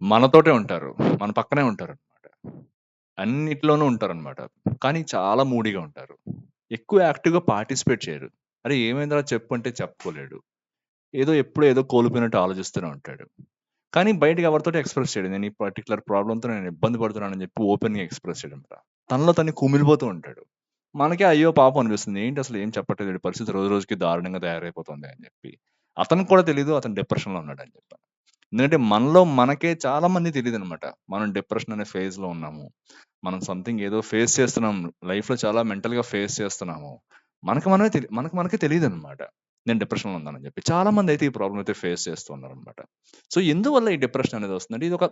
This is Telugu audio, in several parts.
మనతోటే ఉంటారు. మన పక్కనే ఉంటారనమాట. అన్నిట్లోనూ ఉంటారనమాట. కానీ చాలా మూడీగా ఉంటారు. ఎక్కువ యాక్టివ్‌గా పార్టిసిపేట్ చేయరు. అరే! ఏమైందిరా చెప్పు అంటే చెప్పుకోలేడు. ఎప్పుడో ఏదో కోల్పోయినట్టు ఆలోచిస్తూనే ఉంటాడు. కానీ బయటకి ఎవరితోటి ఎక్స్‌ప్రెస్ చేయడు. నేను ఈ పర్టిక్యులర్ ప్రాబ్లమ్‌తో నేను ఇబ్బంది పడుతున్నానని చెప్పి ఓపెన్‌గా ఎక్స్‌ప్రెస్ చేయడనమాట. తనలో తను కుమిలిపోతూ ఉంటాడు. మనకే అయ్యో! పాపం అనిపిస్తుంది. ఏంటి అసలు ఏం చెప్పట్లేదు ఈడి పరిస్థితి రోజు రోజుకి దారుణంగా తయారైపోతుంది అని చెప్పి. అతనికి కూడా తెలీదు అతను డిప్రెషన్‌లో ఉన్నాడని చెప్పి. ఎందుకంటే మనలో మనకే చాలా మందికి తెలీదనమాట. మనం డిప్రెషన్ అనే ఫేజ్‌లో ఉన్నాము. మనం సంథింగ్ ఏదో ఫేస్ చేస్తున్నాం. లైఫ్‌లో చాలా మెంటల్‌గా ఫేస్ చేస్తున్నాము. మనకు మనకే తెలీదనమాట. నేను డిప్రెషన్‌లో ఉన్నానని చెప్పి. చాలా మందయితే ఈ ప్రాబ్లమ్ అయితే ఫేస్ చేస్తూ ఉన్నారనమాట. సో, ఎందువల్ల ఈ డిప్రెషన్ అనేది వస్తుందంటే ఇదొక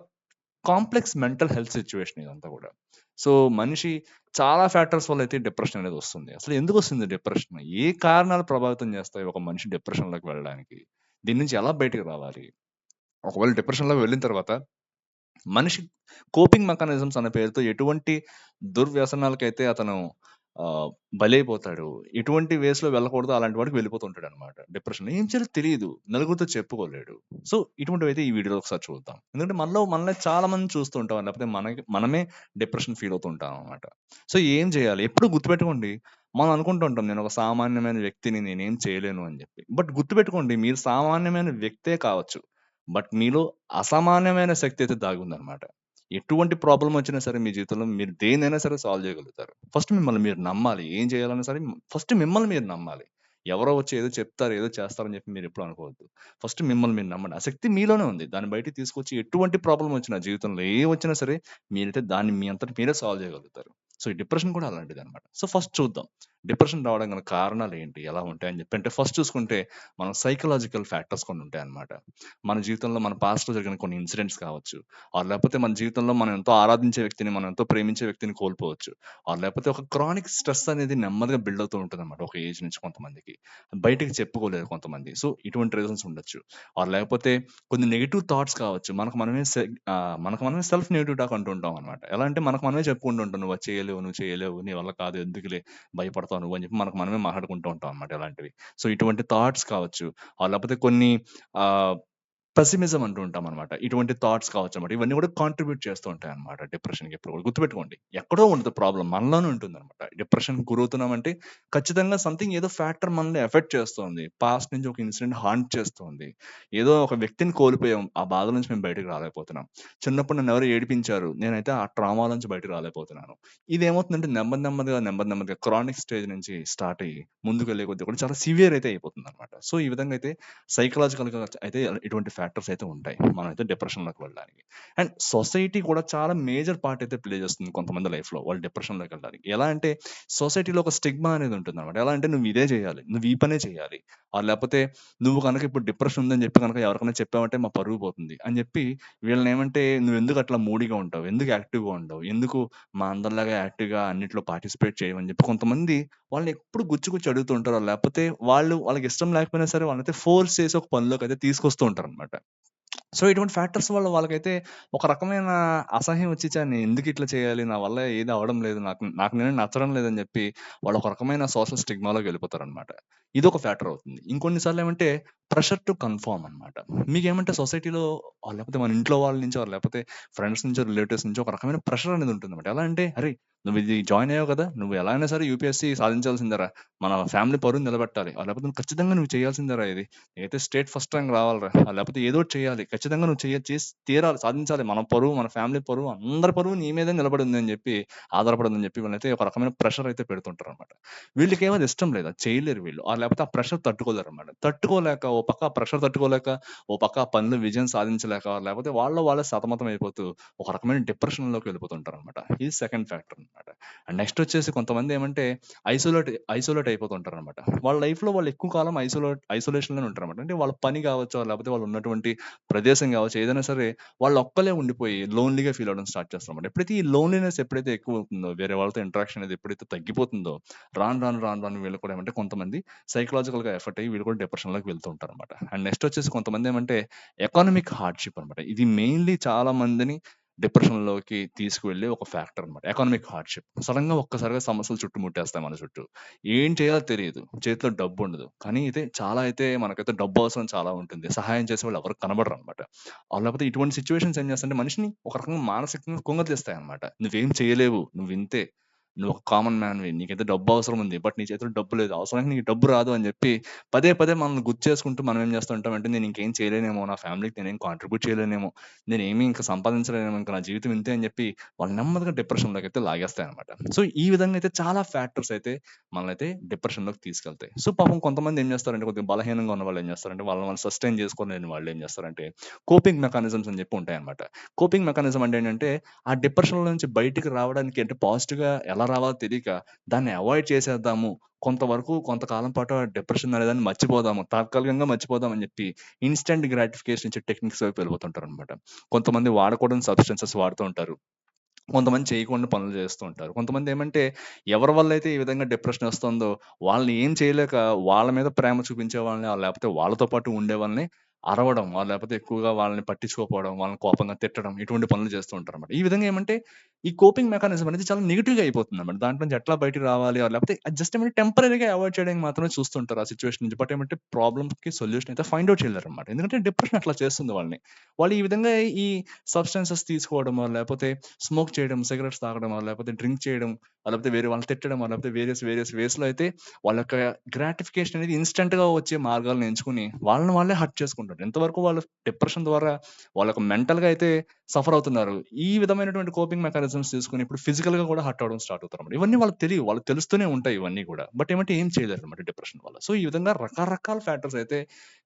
కాంప్లెక్స్ మెంటల్ హెల్త్ సిట్యుయేషన్ ఇదంతా గూడా. సో, మనిషి చాలా ఫ్యాక్టర్స్ వల్ల అయితే డిప్రెషన్ అనేది వస్తుంది. అసలు ఎందుకొస్తుంది డిప్రెషన్? ఏ కారణాలు ప్రభావితం చేస్తాయి ఒక మనిషి డిప్రెషన్‌లోకి వెళ్ళడానికి? దీని నుంచి ఎలా బయటికి రావాలి? ఒకవేళ డిప్రెషన్‌లోకి వెళ్ళిన తర్వాత మనిషి కోపింగ్ మెకానిజమ్స్ అనే పేరుతో ఎటువంటి దుర్వ్యసనాలకైతే అతను బలైపోతాడు. ఎటువంటి వేస్‌లో వెళ్ళకూడదో అలాంటి వాటికి వెళ్ళిపోతూ ఉంటాడనమాట డిప్రెషన్‌లో. ఏం చేయాలో తెలీదు. నలుగురితో చెప్పుకోలేడు. సో, ఇటువంటివైతే ఈ వీడియోలో ఒకసారి చూద్దాం. ఎందుకంటే మనల్ని చాలా మందిని చూస్తూ ఉంటాం. లేకపోతే మనమే డిప్రెషన్ ఫీల్ అవుతూ ఉంటాం అనమాట. సో, ఏం చేయాలి? ఎప్పుడు గుర్తుపెట్టుకోండి. మనం అనుకుంటూ ఉంటాం నేనొక సామాన్యమైన వ్యక్తిని నేనేం చేయలేను అని చెప్పి. బట్ గుర్తుపెట్టుకోండి మీరు సామాన్యమైన వ్యక్తే కావచ్చు. బట్ మీలో అసామాన్యమైన శక్తి అయితే దాగుందనమాట. ఎటువంటి ప్రాబ్లమ్ వచ్చినా సరే మీ జీవితంలో మీరు దేన్నైనా సరే సాల్వ్ చేయగలుగుతారు. ఫస్ట్ మిమ్మల్ని మీరు నమ్మాలి. ఏం చేయాలన్నా సరే ఫస్ట్ మిమ్మల్ని మీరు నమ్మాలి. ఎవరో వచ్చి ఏదో చెప్తారు, ఏదో చేస్తారని చెప్పి మీరెప్పుడు అనుకోవద్దు. ఫస్ట్ మిమ్మల్ని మీరు నమ్మండి. ఆ శక్తి మీలోనే ఉంది. దాన్ని బయటికి తీసుకొచ్చి ఎటువంటి ప్రాబ్లమ్ వచ్చినా జీవితంలో ఏం వచ్చినా సరే మీరైతే దాన్ని మీ అంతట మీరే సాల్వ్ చేయగలుగుతారు. సో, ఈ డిప్రెషన్ కూడా అలాంటిదనమాట. సో, ఫస్ట్ చూద్దాం. డిప్రెషన్ రావడానికి గల కారణాలేంటి? ఎలా ఉంటాయని చెప్పి అంటే ఫస్ట్ చూసుకుంటే మనం సైకలాజికల్ ఫ్యాక్టర్స్ కొన్ని ఉంటాయన్నమాట. మన జీవితంలో మన పాస్ట్‌లో జరిగిన కొన్ని ఇన్సిడెంట్స్ కావచ్చు. లేకపోతే మన జీవితంలో మనం ఎంతో ఆరాధించే వ్యక్తిని, మనం ఎంతో ప్రేమించే వ్యక్తిని కోల్పోవచ్చు. లేకపోతే ఒక క్రానిక్ స్ట్రెస్ అనేది నెమ్మదిగా బిల్డ్ అవుతూ ఉంటదన్నమాట. ఒక ఏజ్ నుంచి కొంతమందికి. బయటికి చెప్పుకోలేరు కొంతమంది. సో, ఇటువంటి రీజన్స్ ఉండొచ్చు. లేకపోతే కొన్ని నెగెటివ్ థాట్స్ కావచ్చు. మనకు మనమే సెల్ఫ్ నెగెటివ్ టాక్ అంటూ ఉంటాం అన్నమాట. ఎలా అంటే మనకు మనమే చెప్పుకుంటూ ఉంటాం. "నువ్వు అది చేయలేవు, నువ్వు చేయలేవు, నీ వల్ల కాదు, ఎందుకులే భయపడతావు నువ్వు" అని చెప్పి మనకు మనమే మాట్లాడుకుంటూ ఉంటాం అన్నమాట ఇలాంటివి. సో, ఇటువంటి థాట్స్ కావచ్చు. లేకపోతే కొన్ని ఆహ్, పెసిమిజం అంటూ ఉంటామనమాట. ఇటువంటి థాట్స్ కావచ్చనమాట. ఇవన్నీ కూడా కాంట్రిబ్యూట్ చేస్తూ ఉంటాయన్నమాట డిప్రెషన్‌కి ఎప్పుడు కూడా. గుర్తుపెట్టుకోండి. ఎక్కడో ఉండదు ప్రాబ్లమ్. మనలోనే ఉంటుందనమాట. డిప్రెషన్‌కి గురవుతున్నామంటే ఖచ్చితంగా సంథింగ్ ఏదో ఫ్యాక్టర్ మనల్ని ఎఫెక్ట్ చేస్తోంది. పాస్ట్ నుంచి ఒక ఇన్సిడెంట్ హాంట్ చేస్తోంది. ఏదో ఒక వ్యక్తిని కోల్పోయాం. ఆ బాధ నుంచి మేము బయటకి రాలేకపోతున్నాం. చిన్నప్పుడు నన్నెవరో ఏడిపించారు. నేనైతే ఆ ట్రామా నుంచి బయటకి రాలేకపోతున్నాను. ఇదేమవుతుందంటే నెమ్మదిగా క్రానిక్ స్టేజ్ నుంచి స్టార్ట్ అయ్యి ముందుకెళ్ళే కొద్దీ కూడా చాలా సివియర్ అయితే అయిపోతుందనమాట. సో, ఈ విధంగా అయితే సైకలాజికల్‌గా అయితే ఇటువంటి ఫ్యాక్టర్స్ అయితే ఉంటాయి. మనమైతే డిప్రెషన్‌లోకి వెళ్ళడానికి. అండ్ సొసైటీ కూడా చాలా మేజర్ పార్ట్ అయితే ప్లే చేస్తుంది కొంతమంది లైఫ్‌లో వాళ్ళు డిప్రెషన్‌లోకి వెళ్ళడానికి. ఎలా అంటే సొసైటీలో ఒక స్టిగ్మా అనేది ఉంటుందన్నమాట. ఎలా అంటే నువ్వు ఇదే చేయాలి. నువ్వు ఈ పనే చేయాలి. లేపోతే నువ్వు గనక ఇప్పుడు డిప్రెషన్ ఉందని చెప్పి గనక ఎవరికైనా చెప్పావంటే మా పరువు పోతుంది అని చెప్పి వీళ్ళనేమంటే నువ్వెందుకు అట్లా మూడీగా ఉంటావు? ఎందుకు యాక్టివ్‌గా ఉండవు? ఎందుకు మా అందరిలాగా యాక్టివ్‌గా అన్నిట్లో పార్టిసిపేట్ చేయవని చెప్పి కొంతమంది వాళ్ళనెప్పుడు గుచ్చి అడుగుతూ ఉంటారో, లేపోతే వాళ్ళకిష్టం లేకపోయినా సరే వాళ్ళనైతే ఫోర్స్ చేసి ఒక పనిలోకైతే తీసుకొస్తూ ఉంటారనమాట. సో, ఇటువంటి ఫ్యాక్టర్స్ వల్ల వాళ్ళకైతే ఒక రకమైన అసహ్యం వచ్చి ఛ! నేనెందుకిట్లా చేయాలి? నా వల్ల ఏది అవ్వడం లేదు. నాకు నాకు నేనే నచ్చడం లేదని జెప్పి వాళ్ళు ఒక రకమైన సోషల్ స్టిగ్మాలోకెళ్ళిపోతారనమాట. ఇదొక ఫ్యాక్టర్ అవుతుంది. ఇంకొన్ని సార్లేమంటే ప్రెషర్ టు కన్ఫర్మ్ అనమాట. మీకేమంటే సొసైటీలో లేకపోతే మన ఇంట్లో వాళ్ళ నుంచో, లేకపోతే ఫ్రెండ్స్ నుంచో, రిలేటివ్స్ నుంచో ఒక రకమైన ప్రెషర్ అనేది ఉంటుందన్నమాట. ఎలా అంటే, "అరేయ్! నువ్విది జాయిన్ అయ్యావు కదా! నువ్వు ఎలా అయినా సరే యూపీఎస్‌సీ సాధించాల్సిందేరా! మన ఫ్యామిలీ పరువుని నిలబెట్టాలి. లేకపోతే నువ్వు ఖచ్చితంగా నువ్వు చేయాల్సిందేరా ఇది. అయితే స్టేట్ ఫస్ట్ ర్యాంక్ రావాలిరా! లేపోతే ఏదో ఒకటి చేయాలి. ఖచ్చితంగా నువ్వు చేసి తీరాలి. సాధించాలి. మన పరువు, మన ఫ్యామిలీ పరువు, అందరి పరువు నీ మీదే నిలబడి ఉందని జెప్పి, ఆధారపడి ఉందని జెప్పి వీళ్ళనైతే ఒక రకమైన ప్రెషర్ అయితే పెడుతుంటారనమాట. వీళ్ళకేమో అది ఇష్టం లేదు. అది చేయలేరు వీళ్ళు. లేపోతే ఆ ప్రెషర్ తట్టుకోలేరనమాట. తట్టుకోలేక ఓ పక్క ఆ ప్రెషర్ తట్టుకోలేక, ఓ పక్క ఆ పనిలో విజయం సాధించలేక, లేపోతే వాళ్ళలో వాళ్ళే సతమతం అయిపోతూ ఒక రకమైన డిప్రెషన్‌లోకి వెళ్ళిపోతుంటారనమాట. ఇది సెకండ్ ఫ్యాక్టర్ అనమాట. అండ్ నెక్స్ట్ వచ్చేసి కొంతమందేమంటే ఐసోలేట్ ఐసోలేట్ అయిపోతుంటారనమాట. వాళ్ళ లైఫ్‌లో వాళ్ళు ఎక్కువ కాలం ఐసోలేషన్‌లోనే ఉంటారనమాట. అంటే వాళ్ళ పని గావచ్చు, లేకపోతే వాళ్ళు ఉన్నటువంటి ప్రదేశం గావచ్చు, ఏదైనా సరే వాళ్ళు ఒక్కలే ఉండిపోయి లోన్‌లీగా ఫీల్ అవ్వడం స్టార్ట్ చేస్తారనమాట. ఎప్పుడైతే ఈ లోన్‌లీనెస్ ఎప్పుడైతే ఎక్కువవుతుందో, వేరే వాళ్ళతో ఇంటరాక్షన్ అనేది ఎప్పుడైతే తగ్గిపోతుందో, రాను రాను వీళ్ళు కూడా ఏమంటే కొంతమంది సైకలాజికల్‌గా ఎఫెక్ట్ అయ్యి వీళ్ళు కూడా డిప్రెషన్‌లోకి వెళ్తూ ఉంటారనమాట. అండ్ నెక్స్ట్ వచ్చేసి కొంతమంది ఏమంటే ఎకానమిక్ హార్డ్‌షిప్ అనమాట. ఇది మెయిన్‌లీ చాలా మందిని డిప్రెషన్‌లోకి తీసుకువెళ్ళే ఒక ఫ్యాక్టర్ అనమాట. Economic hardship. సడెన్‌గా ఒక్కసారిగా సమస్యలు చుట్టుముట్టేస్తాయి మన చుట్టూ. ఏం చేయాలో తెలీదు. చేతిలో డబ్బుండదు. కానీ అయితే చాలా అయితే మనకైతే డబ్బు అవసరం చాలా ఉంటుంది. సహాయం చేసేవాళ్ళు ఎవరు కనబడరనమాట. లేకపోతే ఇటువంటి సిట్యుయేషన్స్ ఏం చేస్తాయంటే మనిషిని ఒక రకంగా మానసికంగా కుంగతీస్తాయన్నమాట. నువ్వేం చేయలేవు. నువ్వింతే. నువ్వు ఒక కామన్ మ్యాన్‌వి. నీకైతే డబ్బు అవసరం ఉంది. బట్ నీ చేతిలో డబ్బు లేదు. అవసరానికి నీకు డబ్బు రాదు అని చెప్పి పదే పదే మనల్ని గుర్తు చేసుకుంటూ మనం ఏం చేస్తూ ఉంటామంటే నేను ఇంకేం చేయలేనేమో. నా ఫ్యామిలీకి నేనేం కాంట్రిబ్యూట్ చేయలేనేమో. నేనేమి ఇంక సంపాదించలేనేమో. ఇంక నా జీవితం ఇంతే అని చెప్పి వాళ్ళు నెమ్మదిగా డిప్రెషన్‌లోకైతే లాగేస్తాయన్నమాట. సో, ఈ విధంగా అయితే చాలా ఫ్యాక్టర్స్ అయితే మనల్నయితే డిప్రెషన్‌లోకి తీసుకెళ్తాయి. సో, పాపం కొంతమంది ఏం చేస్తారంటే కొద్దిగా బలహీనంగా ఉన్నవాళ్ళు ఏం చేస్తారంటే వాళ్ళని వాళ్ళు సస్టైన్ చేసుకోలేని వాళ్ళు ఏం చేస్తారంటే కోపింగ్ మెకానిజమ్స్ అని చెప్పి ఉంటాయన్నమాట. కోపింగ్ మెకానిజం అంటే ఏంటంటే ఆ డిప్రెషన్‌లో నుంచి బయటికి రావడానికి అంటే పాజిటివ్‌గా ఎలా రావాలో తెలియక దాన్ని అవాయిడ్ చేసేద్దాము. కొంతవరకు కొంతకాలం పాటు ఆ డిప్రెషన్ అనేదాన్ని మర్చిపోదాము. తాత్కాలికంగా మర్చిపోదాం అని చెప్పి ఇన్‌స్టాంట్ గ్రాటిఫికేషన్ ఇచ్చే టెక్నిక్స్ వైపు వెళ్ళిపోతుంటారనమాట. కొంతమంది వాడకూడని సబ్‌స్టెన్సెస్ వాడుతూ ఉంటారు. కొంతమంది చేయకూడని పనులు చేస్తూ ఉంటారు. కొంతమందేమంటే ఎవరి వల్లైతే ఈ విధంగా డిప్రెషన్ ఒస్తుందో వాళ్ళని ఏం చేయలేక వాళ్ళ మీద ప్రేమ చూపించే వాళ్ళని లేపోతే వాళ్ళతో పాటు ఉండే వాళ్ళని అరవడం, లేపోతే ఎక్కువగా వాళ్ళని పట్టించుకోకపోవడం, వాళ్ళని కోపంగా తిట్టడం ఇటువంటి పనులు చేస్తూ ఉంటారన్నమాట. ఈ విధంగా ఏమంటే ఈ కోపింగ్ మెకానిజం అనేది చాలా నెగెటివ్‌గా అయిపోతుందన్నమాట. దాంట్లో నుంచి ఎట్లా బయటికి రావాలి లేపోతే అది జస్ట్ ఏమంటే టెంపరరీగా అవాయిడ్ చేయడానికి మాత్రమే చూస్తుంటారు ఆ సిట్యుయేషన్ నుంచి. బట్ ఏమంటే ప్రాబ్లమ్స్‌కి సొల్యూషన్ అయితే ఫైండ్ ఔట్ చేయలేరన్నమాట. ఎందుకంటే డిప్రెషన్ అట్లా చేస్తుంది వాళ్ళని. వాళ్ళు ఈ విధంగా ఈ సబ్‌స్టెన్సెస్ తీసుకోవడమో లేపోతే స్మోక్ చేయడం, సిగరెట్స్ తాగడమా, లేకపోతే డ్రింక్ చేయడం, లేకపోతే వేరే వాళ్ళని తిట్టడమా, లేకపోతే వేరియస్ వేరియస్ వేస్‌లో అయితే వాళ్ళ యొక్క గ్రాటిఫికేషన్ అనేది ఇన్‌స్టంట్‌గా వచ్చే మార్గాలను ఎంచుకొని వాళ్ళని వాళ్ళే హర్ట్ చేసుకుంటారు. ఎంతవరకు వాళ్ళు డిప్రెషన్ ద్వారా వాళ్ళకి మెంటల్‌గా అయితే సఫర్ అవుతున్నారు. ఈ విధమైనటువంటి కోపింగ్ మెకానిజమ్స్ తీసుకొని ఇప్పుడు ఫిజికల్‌గా కూడా హర్ట్ అవ్వడం స్టార్ట్ అవుతారన్నమాట. ఇవన్నీ వాళ్ళకి తెలియవు. వాళ్ళకి తెలుస్తూనే ఉంటాయి ఇవన్నీ కూడా. బట్ ఏమంటే ఏం చేయలేరన్నమాట డిప్రెషన్ వల్ల. సో, ఈ విధంగా రకరకాల ఫ్యాక్టర్స్ అయితే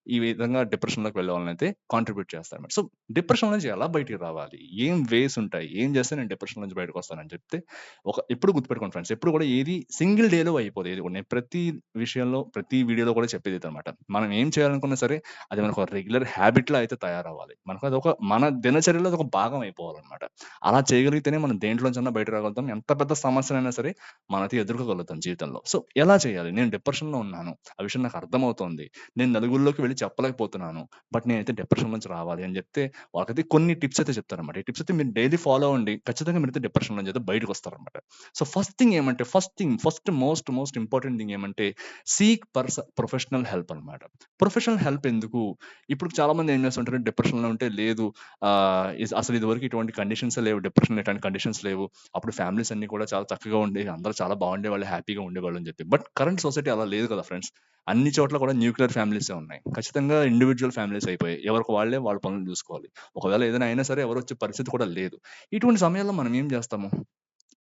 ఈ విధంగా డిప్రెషన్‌లోకి వెళ్ళే వాళ్ళనైతే కాంట్రిబ్యూట్ చేస్తాయన్నమాట. సో, డిప్రెషన్ నుంచి ఎలా బయటికి రావాలి? ఏం వేస్ ఉంటాయి? ఏం చేస్తే నేను డిప్రెషన్ నుంచి బయటకొస్తానని చెప్తే, ఎప్పుడు గుర్తుపెట్టుకోండి ఫ్రెండ్స్. ఎప్పుడు కూడా ఏది సింగిల్ డేలో అయిపోదు ఏది కూడా. నేను ప్రతి విషయంలో, ప్రతి వీడియోలో కూడా చెప్పేది ఇదనమాట. మనం ఏం చేయాలనుకున్నా సరే, అది మనకు ఒక రెగ్యులర్ హ్యాబిట్‌లా అయితే తయారవ్వాలి. మనకు అదొక మన దినచర్యలో అదొక భాగం అయిపోవాలనమాట. అలా చేయగలిగితేనే మనం దేంట్లోంచన్నా బయట రాగలుగుతాం. ఎంత పెద్ద సమస్యనైనా సరే, మనమైతే ఎదుర్కోగలుగుతాం జీవితంలో. సో, ఎలా చేయాలి? నేను డిప్రెషన్‌లో ఉన్నాను. ఆ విషయం నాకు అర్థమవుతోంది. నేను నలుగురిలోకి వెళ్లి చెప్పలేకపోతున్నాను. బట్ నేనైతే డిప్రెషన్ నుంచి రావాలి అని జెప్తే, వాళ్ళకైతే కొన్ని టిప్స్ అయితే చెప్తారనమాట. ఈ టిప్స్ అయితే మీరు డైలీ ఫాలో అవ్వండి. ఖచ్చితంగా మీరైతే డిప్రెషన్ నుంచి అయితే బయటకొస్తారనమాట. So, first most important thing ఏమంటే సీక్ ప్రొఫెషనల్ హెల్ప్ అనమాట. ప్రొఫెషనల్ హెల్ప్ ఎందుకు? ఇప్పుడు చాలామంది ఏం చేస్తుంటారు డిప్రెషన్‌లో ఉంటే లేదు అసలు ఇదివరకు ఇటువంటి కండిషన్సే లేవు. డిప్రెషన్‌లో ఇట్లాంటి కండిషన్స్ లేవు. అప్పుడు ఫ్యామిలీస్ అన్నీ కూడా చాలా చక్కగా ఉండేవి. అందరూ చాలా బాగుండేవాళ్ళు, హ్యాపీగా ఉండేవాళ్ళు అని చెప్పి. బట్ కరెంట్ సొసైటీ అలా లేదు కదా ఫ్రెండ్స్. అన్ని చోట్ల కూడా న్యూక్లియర్ ఫ్యామిలీసే ఉన్నాయి. ఖచ్చితంగా ఇండివిడ్యువల్ ఫ్యామిలీస్ అయిపోయాయి. ఎవరికి వాళ్ళే వాళ్ళ పనులు జూసుకోవాలి. ఒకవేళ ఏదైనా అయినా సరే ఎవరొచ్చే పరిస్థితి కూడా లేదు. ఇటువంటి సమయాల్లో మనం ఏం జేస్తాము?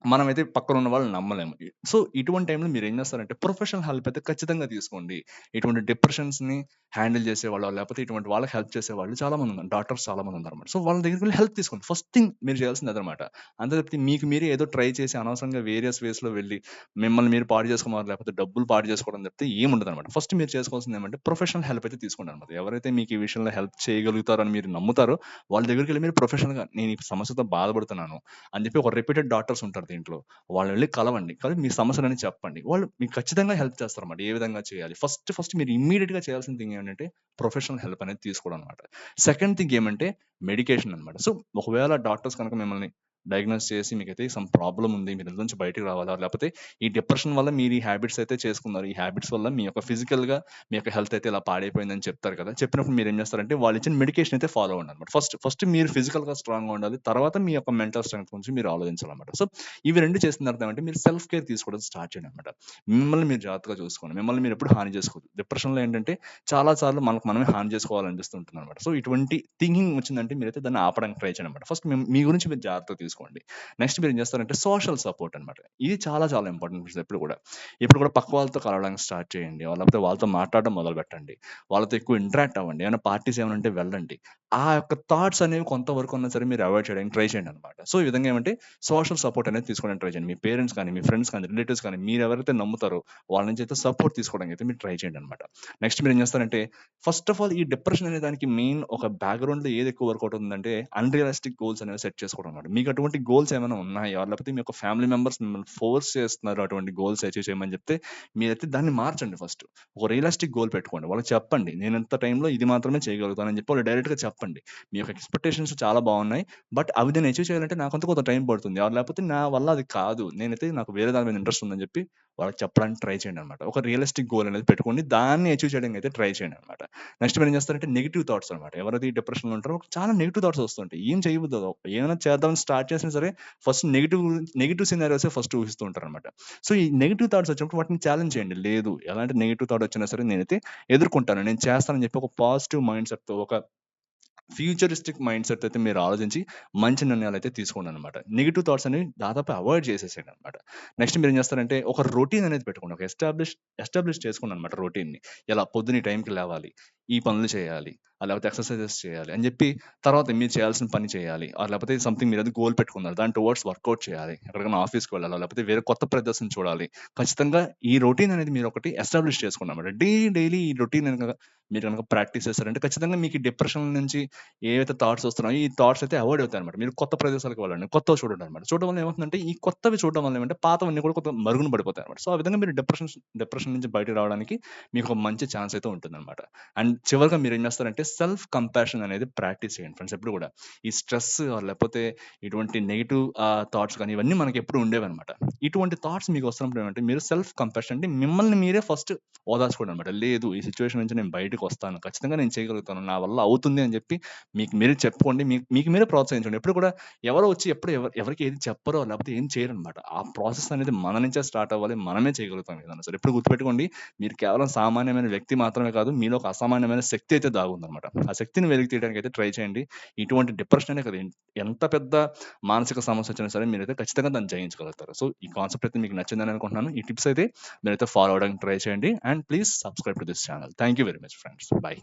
మనమైతే పక్కన ఉన్న వాళ్ళని నమ్మలేము. సో, ఇటువంటి టైంలో మీరేం చేస్తారంటే ప్రొఫెషనల్ హెల్ప్ అయితే ఖచ్చితంగా తీసుకోండి. ఇటువంటి డిప్రెషన్స్‌ని హ్యాండిల్ చేసేవాళ్ళు, లేకపోతే ఇటువంటి వాళ్ళకి హెల్ప్ చేసేవాళ్ళు చాలా మందున్నారు. డాక్టర్స్ చాలా మందున్నారన్నమాట. సో, వాళ్ళ దగ్గరికి వెళ్లి హెల్ప్ తీసుకోండి. ఫస్ట్ థింగ్ మీరు చేయాల్సింది అదనమాట. అంతే తప్పితే మీకు మీరే ఏదో ట్రై చేసి అనవసరంగా వేరియస్ వేస్‌లో వెళ్లి మిమ్మల్ని మీరు పాడు చేసుకోమో, లేకపోతే డబ్బులు పాడు చేసుకోవడం తప్పితే ఏముండదనమాట. ఫస్ట్ మీరు చేసుకోవాల్సింది ఏమంటే ప్రొఫెషనల్ హెల్ప్ అయితే తీసుకోండనమాట. ఎవరైతే మీకు ఈ విషయంలో హెల్ప్ చేయగలుగుతారని మీరు నమ్ముతారో వాళ్ళ దగ్గరికెళ్లి మీరు ప్రొఫెషనల్‌గా నేను ఈ సమస్యతో బాధపడుతున్నాను అని చెప్పి ఒక రిపీటెడ్ డాక్టర్స్ ఉంటారు దీంట్లో. వాళ్ళనెళ్లి కలవండి. కలిసి మీ సమస్యలన్నీ చెప్పండి. వాళ్ళు మీకు ఖచ్చితంగా హెల్ప్ చేస్తారన్నమాట. ఏ విధంగా చేయాలి? ఫస్ట్ మీరు ఇమ్మీడియేట్‌గా చేయాల్సిన థింగ్ ఏంటంటే ప్రొఫెషనల్ హెల్ప్ అనేది తీసుకోవడం అన్నమాట. సెకండ్ థింగ్ ఏమంటే మెడికేషన్ అన్నమాట. సో, ఒకవేళ డాక్టర్స్ కనుక మిమ్మల్ని డయాగ్నోస్ చేసి మీకైతే సమ్ ప్రాబ్లమ్ ఉంది. మీరు ఇందులో నుంచి బయటికి రావాలా? లేకపోతే ఈ డిప్రెషన్ వల్ల మీరు ఈ హాబిట్స్ అయితే చేసుకున్నారు. ఈ హాబిట్స్ వల్ల మీ యొక్క ఫిజికల్‌గా మీ యొక్క హెల్త్ అయితే ఇలా పాడైపోయిందని చెప్తారు కదా! చెప్పినప్పుడు మీరేం చేస్తారంటే వాళ్ళిచ్చిన మెడికేషన్ అయితే ఫాలో అవ్వండన్నమాట. ఫస్ట్ మీరు ఫిజికల్‌గా స్ట్రాంగ్‌గా ఉండాలి. తర్వాత మీ యొక్క మెంటల్ స్ట్రెంగ్త్ గురించి మీరు ఆలోచించాలన్నమాట. సో, ఇవి 2 చేసిన తర్వాత ఏమంటే మీరు సెల్ఫ్ కేర్ తీసుకోవడం స్టార్ట్ చేయండి అన్నమాట. మిమ్మల్ని మీరు జాగ్రత్తగా చూసుకోండి. మిమ్మల్ని మీరు ఎప్పుడు హాని చేసుకోవద్దు. డిప్రెషన్‌లో ఏంటంటే చాలా సార్లు మనకు మనమే హాని చేసుకోవాలనిపిస్తూ ఉంటుందన్నమాట. సో, ఇటువంటి థింకింగ్ వచ్చిందంటే మీరైతే దాన్ని ఆపడానికి ట్రై చేయండి అన్నమాట. ఫస్ట్ మీ గురించి మీరు జాగ్రత్తగా తీసుకోండి. నెక్స్ట్ మీరేం చేస్తారంటే సోషల్ సపోర్ట్ అన్నమాట. ఇది చాలా చాలా ఇంపార్టెంట్ ఎప్పుడు కూడా. ఎప్పుడు కూడా పక్క వాళ్ళతో కలవడానికి స్టార్ట్ చేయండి. లేకపోతే వాళ్ళతో మాట్లాడడం మొదలుపెట్టండి. వాళ్ళతో ఎక్కువ ఇంటరాక్ట్ అవ్వండి. ఏమైనా పార్టీస్ ఏమైనా ఉంటే వెళ్ళండి. ఆ యొక్క థాట్స్ అనేవి కొంతవరకు ఉన్నా సరే మీరు అవాయిడ్ చేయడానికి ట్రై చేయండి అన్నమాట. సో, ఈ విధంగా ఏమంటే సోషల్ సపోర్ట్ అనేది తీసుకోవడానికి ట్రై చేయండి. మీ పేరెంట్స్ కానీ, మీ ఫ్రెండ్స్ కానీ, రిలేటివ్స్ కానీ మీరెవరైతే నమ్ముతారో వాళ్ళ నుంచి అయితే సపోర్ట్ తీసుకోవడానికి అయితే మీరు ట్రై చేయండి అన్నమాట. నెక్స్ట్ మీరేం చేస్తారంటే ఫస్ట్ ఆఫ్ ఆల్ ఈ డిప్రెషన్ అనే దానికి మెయిన్ ఒక బ్యాక్‌గ్రౌండ్‌లో ఏది ఎక్కువ వర్కౌట్ అవుతుందంటే అన్‌రియలిస్టిక్ గోల్స్ అనేవి సెట్ చేసుకోవడం అన్నమాట. మీకు అటువంటి గోల్స్ ఏమైనా ఉన్నాయా? లేకపోతే మీ యొక్క ఫ్యామిలీ మెంబర్స్ మిమ్మల్ని ఫోర్స్ చేస్తున్నారు అటువంటి గోల్స్ అచీవ్ చేయమని చెప్తే మీరైతే దాన్ని మార్చండి ఫస్ట్. ఒక రియలిస్టిక్ గోల్ పెట్టుకోండి. వాళ్ళకి చెప్పండి. నేను ఇంత టైంలో ఇది మాత్రమే చేయగలుగుతానని చెప్పి వాళ్ళు డైరెక్ట్‌గా చెప్పండి. చెప్పండి. మీ యొక్క ఎక్స్‌పెక్టేషన్స్ చాలా బాగున్నాయి. బట్ అవి నేను అచీవ్ చేయాలంటే నాకంటూ కొంత టైం పడుతుంది. లేకపోతే నా వల్ల అది కాదు. నాకు వేరే దాని మీద ఇంట్రెస్ట్ ఉందని చెప్పి వాళ్ళకి చెప్పడానికి ట్రై చేయండనమాట. ఒక రియలిస్టిక్ గోల్ అనేది పెట్టుకోండి. దాన్ని అచీవ్ చేయడానికి అయితే ట్రై చేయండనమాట. నెక్స్ట్ మీరేం చేస్తారంటే నెగెటివ్ థాట్స్ అనమాట. ఎవరైతే డిప్రెషన్‌లో ఉంటారో చాలా నెగెటివ్ థాట్స్ వస్తుంటాయి. ఏం చేయబుద్దవ్వదు. ఏమైనా చేద్దామని స్టార్ట్ చేసినా సరే ఫస్ట్ నెగెటివ్ సినారియోసే ఫస్ట్ ఊహిస్తూ ఉంటారనమాట. సో, ఈ నెగెటివ్ థాట్స్ వచ్చినప్పుడు వాటిని ఛాలెంజ్ చేయండి. లేదు ఎలాంటి నెగెటివ్ థాట్ వచ్చినా సరే నేనైతే ఎదుర్కొంటాను. నేను చేస్తానని చెప్పి ఒక పాజిటివ్ మైండ్‌సెట్‌తో ఒక ఫ్యూచరిస్టిక్ మైండ్ సెట్ అయితే మీరు ఆలోచించి మంచి నిర్ణయాలైతే తీసుకోండనమాట. నెగెటివ్ థాట్స్ అనేవి దాదాపు అవాయిడ్ చేసేసేయండనమాట. నెక్స్ట్ మీరేం చేస్తారంటే ఒక రొటీన్ అనేది పెట్టుకోండి. ఒక ఎస్టాబ్లిష్ చేసుకోండనమాట రొటీన్‌ని. ఎలా పొద్దున్న ఈ టైంకి లేవాలి, ఈ పనులు చేయాలి, లేకపోతే ఎక్సర్‌సైజెస్ చేయాలి అని చెప్పి తర్వాత మీరు చేయాల్సిన పని చేయాలి. లేకపోతే సంథింగ్ మీరేదో గోల్ పెట్టుకున్నారు. దాని టువర్డ్స్ వర్కౌట్ చేయాలి. ఎక్కడికైనా ఆఫీస్‌కి వెళ్ళాలా, లేకపోతే వేరే కొత్త ప్రదేశం చూడాలి. ఖచ్చితంగా ఈ రొటీన్ అనేది మీరొకటి ఎస్టాబ్లిష్ చేసుకోండనమాట. డైలీ ఈ రొటీన్ మీరు గనక ప్రాక్టీస్ చేశారంటే ఖచ్చితంగా మీకు ఈ డిప్రెషన్ నుంచి ఏవైతే థాట్స్ వస్తున్నాయో, ఈ థాట్స్ అయితే అవాయిడ్ అవుతాయన్నమాట. మీరు కొత్త ప్రదేశాలకు వెళ్ళండి. కొత్తవి చూడండన్నమాట. చూడడం వల్ల ఏమవుతుందంటే, ఈ కొత్తవి చూడడం వల్ల ఏమంటే, పాతవన్నీ కూడా కొంత మరుగున పడిపోతాయన్నమాట. సో, ఆ విధంగా మీరు డిప్రెషన్ నుంచి బయటకి రావడానికి మీకు ఒక మంచి ఛాన్స్ అయితే ఉంటుందన్నమాట. అండ్ చివరగా మీరేం చేస్తారంటే, సెల్ఫ్ కంపాషన్ అనేది ప్రాక్టీస్ చేయండి ఫ్రెండ్స్ ఎప్పుడు కూడా. ఈ స్ట్రెస్ లేకపోతే ఇటువంటి నెగెటివ్ థాట్స్ కానీ, ఇవన్నీ మనకెప్పుడు ఉండేవన్నమాట. ఇటువంటి థాట్స్ మీకు వస్తున్నప్పుడు ఏమంటే, మీరు సెల్ఫ్ కంపాషన్ అంటే మిమ్మల్ని మీరే ఫస్ట్ ఓదార్చుకోండి అనమాట. లేదు ఈ సిట్యుయేషన్ నుంచి నేను బయటకొస్తాను. ఖచ్చితంగా నేను చేయగలుగుతాను. నా వల్ల అవుతుంది అని చెప్పి మీకు మీరే చెప్పుకోండి. మీకు మీరే ప్రోత్సహించండి. ఎప్పుడు కూడా ఎవరో వచ్చి ఎప్పుడు ఎవరికి ఏది చెప్పరో లేకపోతే ఏం చేయరనమాట. ఆ ప్రాసెస్ అనేది మన నుంచే స్టార్ట్ అవ్వాలి. మనమే చేయగలుగుతాం ఏదైనా సరే. ఎప్పుడు గుర్తుపెట్టుకోండి. మీరు కేవలం సామాన్యమైన వ్యక్తి మాత్రమే కాదు. మీలో ఒక అసామాన్యమైన శక్తి అయితే దాగుందనమాట. ఆ శక్తిని వెలికి తీయడానికి అయితే ట్రై చేయండి. ఇటువంటి డిప్రెషన్ అనే కాదు. ఎంత పెద్ద మానసిక సమస్య వచ్చినా సరే మీరైతే ఖచ్చితంగా దాన్ని జయించగలుగుతారు. సో, ఈ కాన్సెప్ట్ అయితే మీకు నచ్చిందని అనుకుంటున్నాను. ఈ టిప్స్ అయితే మీరైతే ఫాలో అవ్వడానికి ట్రై చేయండి. And please subscribe to this channel. Thank you very much friends. By.